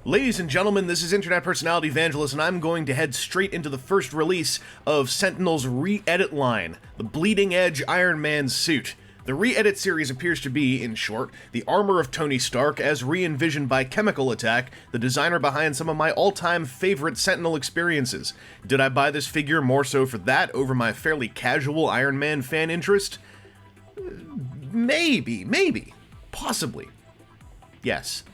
Ladies and gentlemen, this is internet personality Vangelus, and I'm going to head straight into the first release of Sentinel's re-edit line, the Bleeding Edge Iron Man suit. The re-edit series appears to be, in short, the armor of Tony Stark as re-envisioned by Chemical Attack, the designer behind some of my all-time favorite Sentinel experiences. Did I buy this figure more so for that over my fairly casual Iron Man fan interest? Maybe. Possibly. Yes.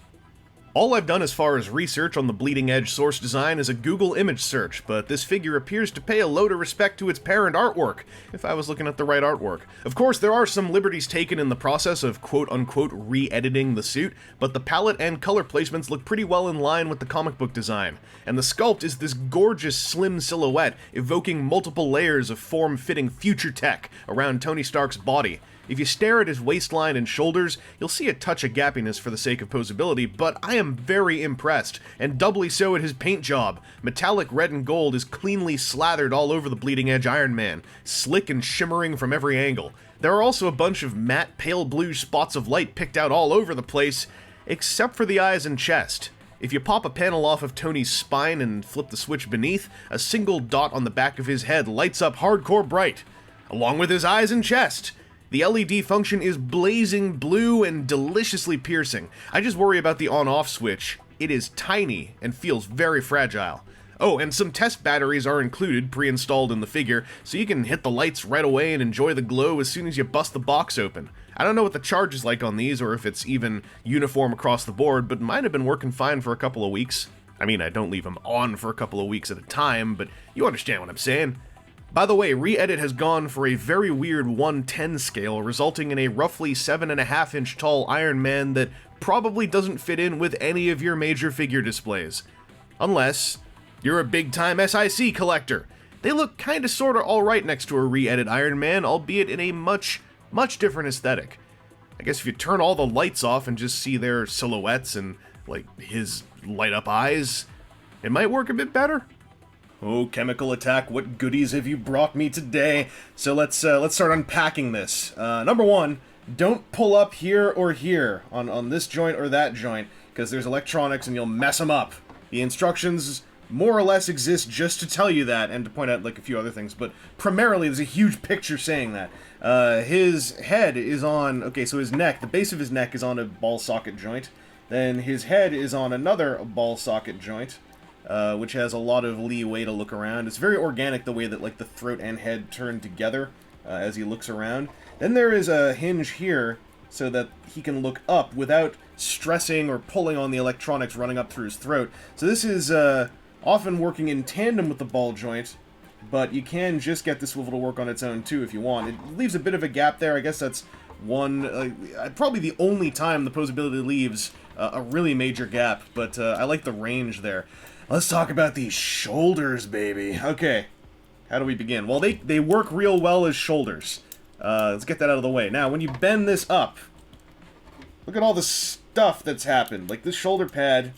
All I've done as far as research on the Bleeding Edge source design is a Google image search, but this figure appears to pay a load of respect to its parent artwork, if I was looking at the right artwork. Of course, there are some liberties taken in the process of quote-unquote re-editing the suit, but the palette and color placements look pretty well in line with the comic book design, and the sculpt is this gorgeous slim silhouette evoking multiple layers of form-fitting future tech around Tony Stark's body. If you stare at his waistline and shoulders, you'll see a touch of gappiness for the sake of posability, but I am very impressed, and doubly so at his paint job. Metallic red and gold is cleanly slathered all over the Bleeding Edge Iron Man, slick and shimmering from every angle. There are also a bunch of matte pale blue spots of light picked out all over the place, except for the eyes and chest. If you pop a panel off of Tony's spine and flip the switch beneath, a single dot on the back of his head lights up hardcore bright, along with his eyes and chest. The LED function is blazing blue and deliciously piercing. I just worry about the on-off switch. It is tiny and feels very fragile. Oh, and some test batteries are included, pre-installed in the figure, so you can hit the lights right away and enjoy the glow as soon as you bust the box open. I don't know what the charge is like on these, or if it's even uniform across the board, but mine have been working fine for a couple of weeks. I mean, I don't leave them on for a couple of weeks at a time, but you understand what I'm saying. By the way, re-edit has gone for a very weird 1:10 scale, resulting in a roughly 7.5 inch tall Iron Man that probably doesn't fit in with any of your major figure displays. Unless you're a big-time SIC collector. They look kinda sorta alright next to a re-edit Iron Man, albeit in a much different aesthetic. I guess if you turn all the lights off and just see their silhouettes and, like, his light-up eyes, it might work a bit better. Oh, Chemical Attack, what goodies have you brought me today? So let's start unpacking this. Number one, don't pull up here or here on this joint or that joint, because there's electronics and you'll mess them up. The instructions more or less exist just to tell you that and to point out like a few other things, but primarily there's a huge picture saying that. His head is on, okay, so his neck, the base of his neck is on a ball socket joint. Then his head is on another ball socket joint. Which has a lot of leeway to look around. It's very organic the way that like the throat and head turn together as he looks around. Then there is a hinge here so that he can look up without stressing or pulling on the electronics running up through his throat. So this is often working in tandem with the ball joint, but you can just get this swivel to work on its own too if you want. It leaves a bit of a gap there. I guess that's probably the only time the posability leaves a really major gap, but I like the range there. Let's talk about these shoulders, baby. Okay, how do we begin? Well, they work real well as shoulders. Let's get that out of the way. Now, when you bend this up, look at all the stuff that's happened. Like, this shoulder pad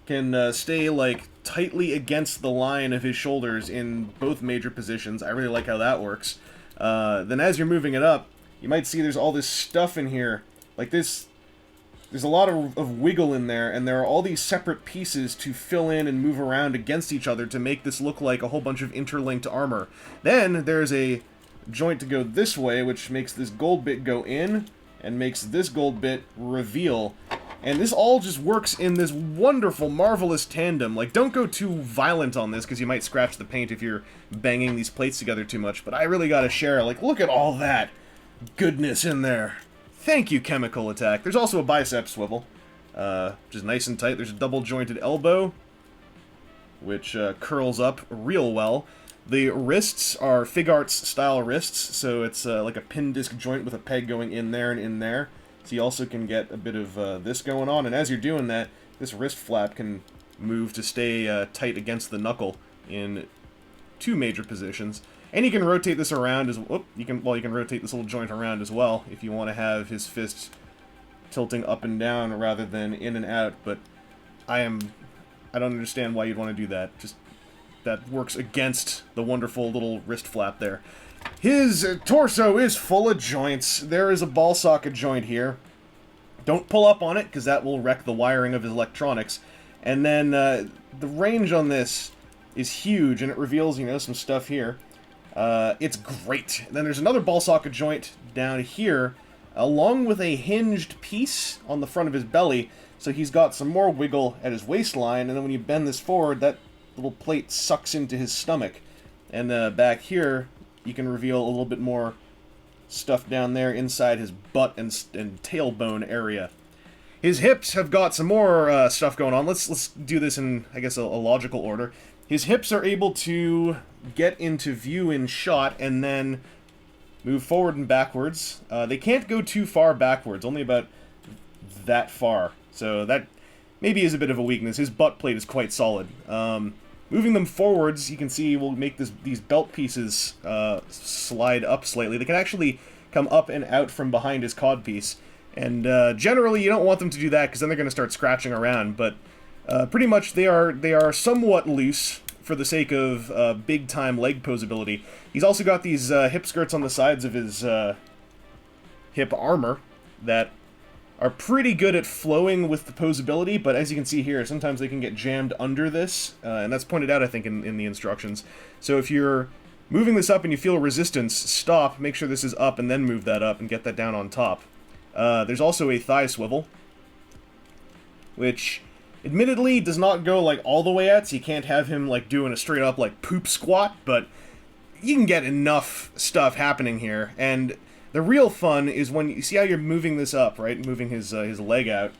can stay, like, tightly against the line of his shoulders in both major positions. I really like how that works. Then as you're moving it up, you might see there's all this stuff in here. Like this... There's a lot of wiggle in there, and there are all these separate pieces to fill in and move around against each other to make this look like a whole bunch of interlinked armor. Then there's a joint to go this way, which makes this gold bit go in, and makes this gold bit reveal. And this all just works in this wonderful, marvelous tandem. Like, don't go too violent on this, because you might scratch the paint if you're banging these plates together too much, but I really gotta share, like, look at all that goodness in there. Thank you, Chemical Attack. There's also a Bicep Swivel, which is nice and tight. There's a double-jointed elbow, which curls up real well. The wrists are Fig-Arts-style wrists, so it's like a pin disc joint with a peg going in there and in there. So you also can get a bit of this going on, and as you're doing that, this wrist flap can move to stay tight against the knuckle in two major positions. And you can rotate this around as well. You can rotate this little joint around as well if you want to have his fist tilting up and down rather than in and out. But I don't understand why you'd want to do that. Just that works against the wonderful little wrist flap there. His torso is full of joints. There is a ball socket joint here. Don't pull up on it, because that will wreck the wiring of his electronics. And then the range on this is huge, and it reveals, you know, some stuff here. It's great. And then there's another ball socket joint down here, along with a hinged piece on the front of his belly, so he's got some more wiggle at his waistline, and then when you bend this forward, that little plate sucks into his stomach. And back here, you can reveal a little bit more stuff down there inside his butt and tailbone area. His hips have got some more stuff going on. Let's do this in, I guess, a logical order. His hips are able to get into view in shot and then move forward and backwards. They can't go too far backwards, only about that far. So that maybe is a bit of a weakness. His butt plate is quite solid. Moving them forwards, you can see, will make these belt pieces slide up slightly. They can actually come up and out from behind his codpiece. And generally, you don't want them to do that, because then they're going to start scratching around. But pretty much, they are somewhat loose for the sake of big-time leg posability. He's also got these hip skirts on the sides of his hip armor that are pretty good at flowing with the posability, but as you can see here, sometimes they can get jammed under this, and that's pointed out, I think, in the instructions. So if you're moving this up and you feel resistance, stop, make sure this is up, and then move that up and get that down on top. There's also a thigh swivel, which admittedly does not go like all the way out, so you can't have him like doing a straight up like poop squat, but you can get enough stuff happening here. And the real fun is when you see how you're moving this up, right? Moving his leg out,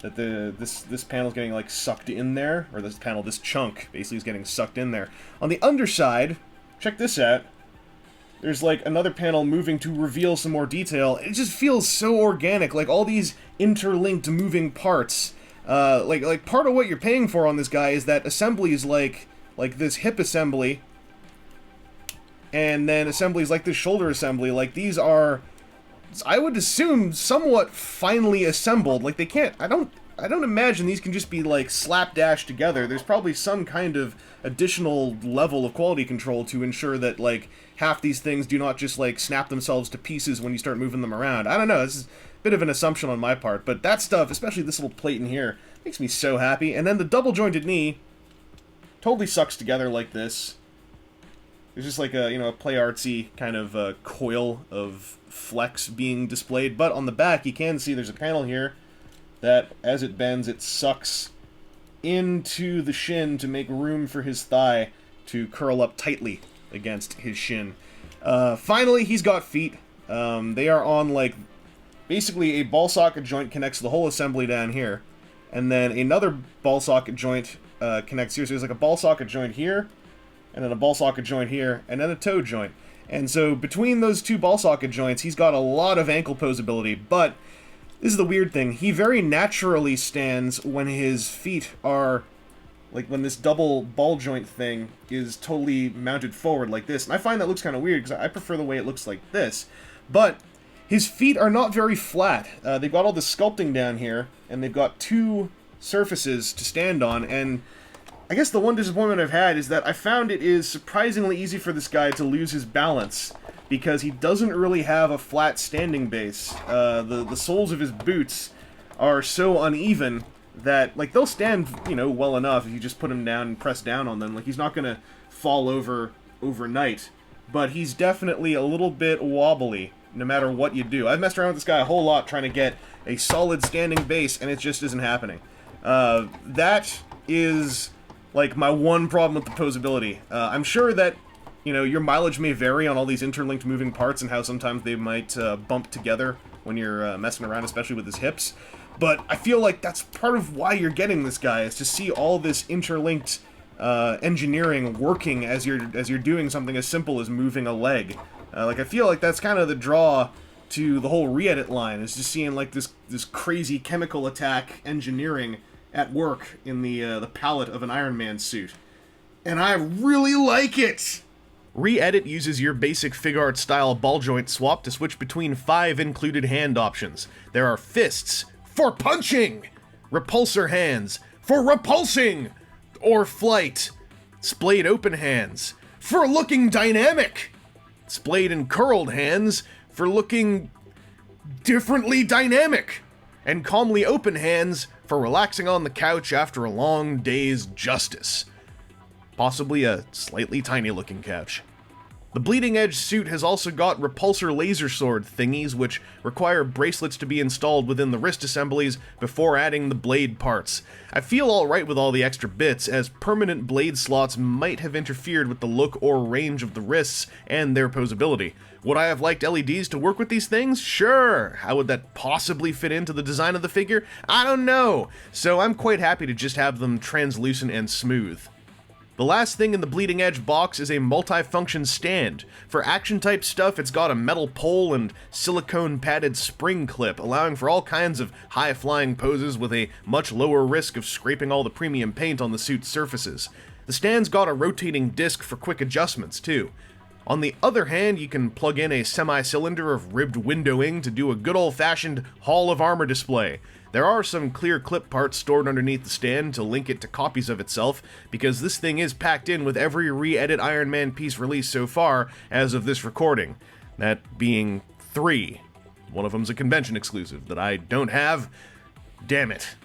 that this panel's getting like sucked in there, or this chunk basically is getting sucked in there. On the underside, check this out. There's like another panel moving to reveal some more detail. It just feels so organic, like all these interlinked moving parts. Like part of what you're paying for on this guy is that assemblies like this hip assembly, and then assemblies like this shoulder assembly. Like these are, I would assume, somewhat finely assembled. Like they can't, I don't imagine these can just be like slapdash together. There's probably some kind of additional level of quality control to ensure that like half these things do not just like snap themselves to pieces when you start moving them around. I don't know, this is a bit of an assumption on my part, but that stuff, especially this little plate in here, makes me so happy. And then the double jointed knee totally sucks together like this. There's just like a, you know, a play artsy kind of coil of flex being displayed, but on the back you can see there's a panel here that, as it bends, it sucks into the shin to make room for his thigh to curl up tightly against his shin. Finally, he's got feet. They are on, like, basically a ball socket joint connects the whole assembly down here, and then another ball socket joint connects here. So there's like a ball socket joint here, and then a ball socket joint here, and then a toe joint. And so between those two ball socket joints, he's got a lot of ankle posability, but this is the weird thing. He very naturally stands when his feet are, like, when this double ball joint thing is totally mounted forward like this. And I find that looks kind of weird, because I prefer the way it looks like this. But his feet are not very flat. They've got all the sculpting down here, and they've got two surfaces to stand on, and I guess the one disappointment I've had is that I found it is surprisingly easy for this guy to lose his balance, because he doesn't really have a flat standing base. The soles of his boots are so uneven that, like, they'll stand, you know, well enough if you just put him down and press down on them. Like, he's not gonna fall over overnight, but he's definitely a little bit wobbly no matter what you do. I've messed around with this guy a whole lot trying to get a solid standing base, and it just isn't happening. That is, like, my one problem with the posability. I'm sure that, you know, your mileage may vary on all these interlinked moving parts and how sometimes they might bump together when you're messing around, especially with his hips. But I feel like that's part of why you're getting this guy, is to see all this interlinked engineering working as you're doing something as simple as moving a leg. Like, I feel like that's kind of the draw to the whole re-edit line, is just seeing like this crazy chemical attack engineering at work in the palette of an Iron Man suit. And I really like it! Re-edit uses your basic figart style ball joint swap to switch between 5 included hand options. There are fists for punching, repulsor hands for repulsing or flight, splayed open hands for looking dynamic, splayed and curled hands for looking differently dynamic, and calmly open hands for relaxing on the couch after a long day's justice. Possibly a slightly tiny looking couch. The Bleeding Edge suit has also got repulsor laser sword thingies, which require bracelets to be installed within the wrist assemblies before adding the blade parts. I feel alright with all the extra bits, as permanent blade slots might have interfered with the look or range of the wrists and their posability. Would I have liked LEDs to work with these things? Sure! How would that possibly fit into the design of the figure? I don't know! So I'm quite happy to just have them translucent and smooth. The last thing in the Bleeding Edge box is a multifunction stand. For action-type stuff, it's got a metal pole and silicone-padded spring clip, allowing for all kinds of high-flying poses with a much lower risk of scraping all the premium paint on the suit's surfaces. The stand's got a rotating disc for quick adjustments, too. On the other hand, you can plug in a semi-cylinder of ribbed windowing to do a good old-fashioned Hall of Armor display. There are some clear clip parts stored underneath the stand to link it to copies of itself, because this thing is packed in with every re-edit Iron Man piece released so far as of this recording. That being 3. One of them's a convention exclusive that I don't have. Damn it.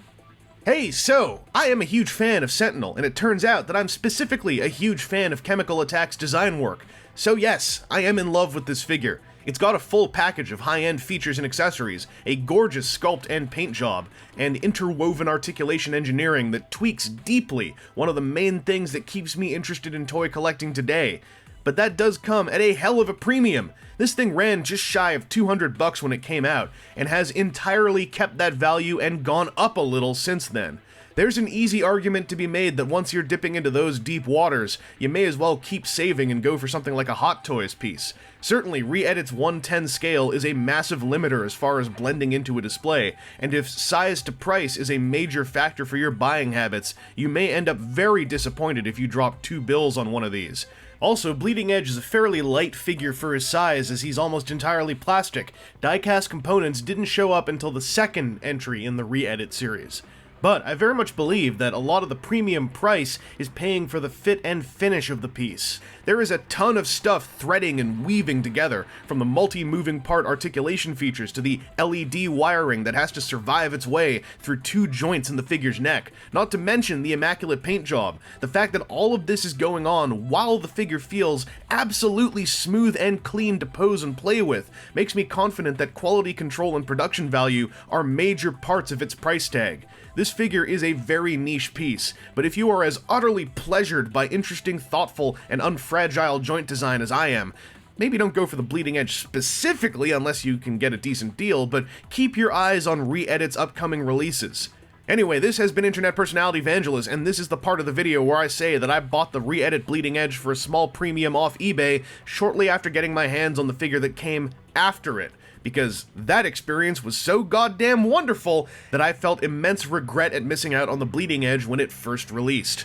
Hey, so, I am a huge fan of Sentinel, and it turns out that I'm specifically a huge fan of Chemical Attack's design work. So yes, I am in love with this figure. It's got a full package of high-end features and accessories, a gorgeous sculpt and paint job, and interwoven articulation engineering that tweaks deeply one of the main things that keeps me interested in toy collecting today. But that does come at a hell of a premium. This thing ran just shy of $200 when it came out, and has entirely kept that value and gone up a little since then. There's an easy argument to be made that once you're dipping into those deep waters, you may as well keep saving and go for something like a Hot Toys piece. Certainly, Re-Edit's 1/10 scale is a massive limiter as far as blending into a display, and if size to price is a major factor for your buying habits, you may end up very disappointed if you drop $2 on one of these. Also, Bleeding Edge is a fairly light figure for his size, as he's almost entirely plastic. Die-cast components didn't show up until the second entry in the Re-Edit series. But I very much believe that a lot of the premium price is paying for the fit and finish of the piece. There is a ton of stuff threading and weaving together, from the multi-moving part articulation features to the LED wiring that has to survive its way through 2 joints in the figure's neck, not to mention the immaculate paint job. The fact that all of this is going on while the figure feels absolutely smooth and clean to pose and play with makes me confident that quality control and production value are major parts of its price tag. This figure is a very niche piece, but if you are as utterly pleasured by interesting, thoughtful, and unfragile joint design as I am, maybe don't go for the Bleeding Edge specifically unless you can get a decent deal, but keep your eyes on Re-Edit's upcoming releases. Anyway, this has been Internet Personality Vangelus, and this is the part of the video where I say that I bought the Re-Edit Bleeding Edge for a small premium off eBay shortly after getting my hands on the figure that came after it, because that experience was so goddamn wonderful that I felt immense regret at missing out on the Bleeding Edge when it first released.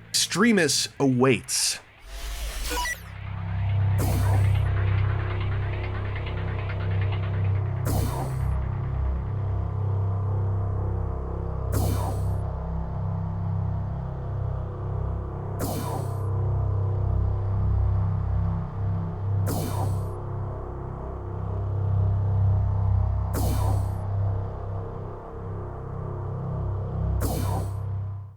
Extremis awaits.